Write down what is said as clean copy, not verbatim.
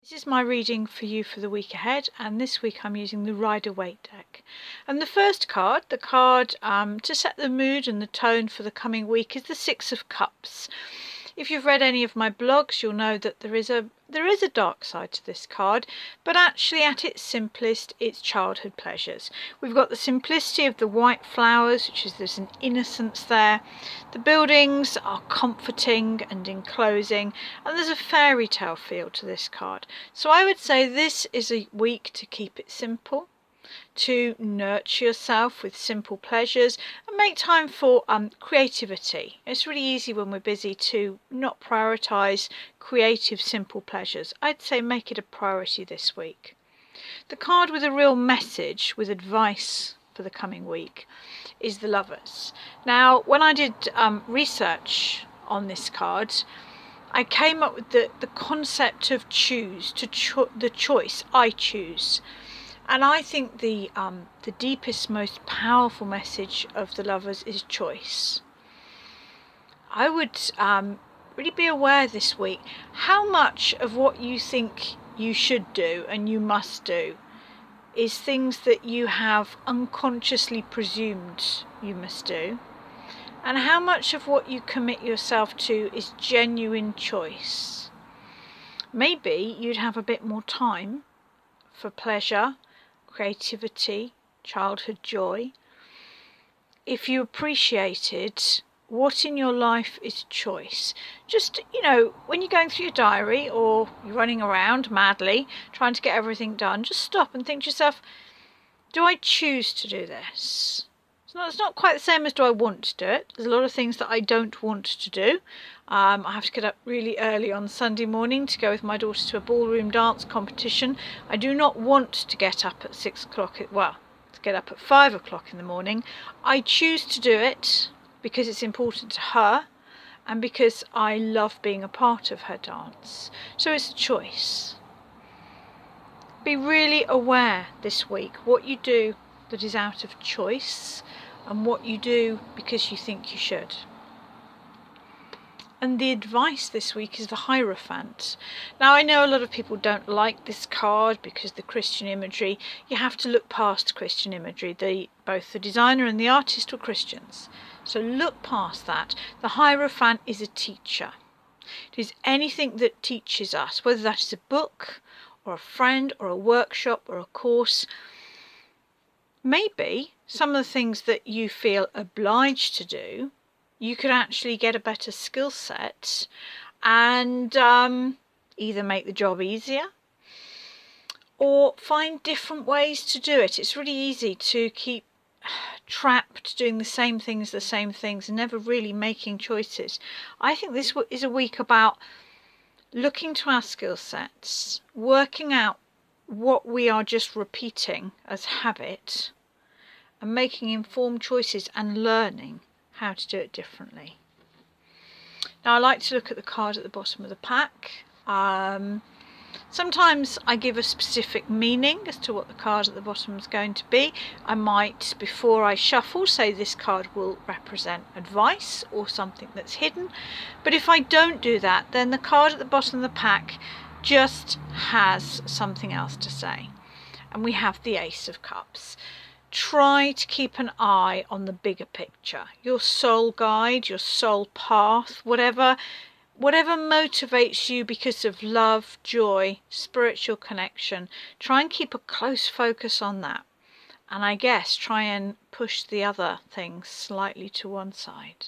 This is my reading for you for the week ahead, and this week I'm using the Rider-waite deck. And the first card, the card to set the mood and the tone for the coming week, is the Six of Cups. If you've read any of my blogs, you'll know that there is a dark side to this card, but actually at its simplest, it's childhood pleasures. We've got the simplicity of the white flowers, which is there's an innocence there. The buildings are comforting and enclosing, and there's a fairy tale feel to this card. So I would say this is a week to keep it simple, to nurture yourself with simple pleasures and make time for creativity. It's really easy when we're busy to not prioritise creative, simple pleasures. I'd say make it a priority this week. The card with a real message, with advice for the coming week, is the Lovers. Now, when I did research on this card, I came up with the concept of the choice, I choose. And I think the deepest, most powerful message of the Lovers is choice. I would really be aware this week how much of what you think you should do and you must do is things that you have unconsciously presumed you must do, and how much of what you commit yourself to is genuine choice. Maybe you'd have a bit more time for pleasure, creativity, childhood joy, if you appreciated what in your life is choice. Just, when you're going through your diary or you're running around madly trying to get everything done, just stop and think to yourself, do I choose to do this? It's not quite the same as do I want to do it. There's a lot of things that I don't want to do. I have to get up really early on Sunday morning to go with my daughter to a ballroom dance competition. I do not want to get up at 6 o'clock, to get up at 5 o'clock in the morning. I choose to do it because it's important to her and because I love being a part of her dance. So it's a choice. Be really aware this week what you do that is out of choice and what you do because you think you should. And the advice this week is the Hierophant. Now, I know a lot of people don't like this card because the Christian imagery. You have to look past Christian imagery. Both the designer and the artist were Christians. So look past that. The Hierophant is a teacher. It is anything that teaches us, whether that is a book or a friend or a workshop or a course. Maybe some of the things that you feel obliged to do, you could actually get a better skill set and either make the job easier or find different ways to do it. It's really easy to keep trapped doing the same things and never really making choices. I think this is a week about looking to our skill sets, working out what we are just repeating as habit, and making informed choices and learning how to do it differently. Now, I like to look at the card at the bottom of the pack. Sometimes I give a specific meaning as to what the card at the bottom is going to be. I might, before I shuffle, say this card will represent advice or something that's hidden. But if I don't do that, then the card at the bottom of the pack just has something else to say. And we have the Ace of Cups. Try to keep an eye on the bigger picture, your soul guide, your soul path, whatever motivates you because of love, joy, spiritual connection. Try and keep a close focus on that. And I guess try and push the other things slightly to one side.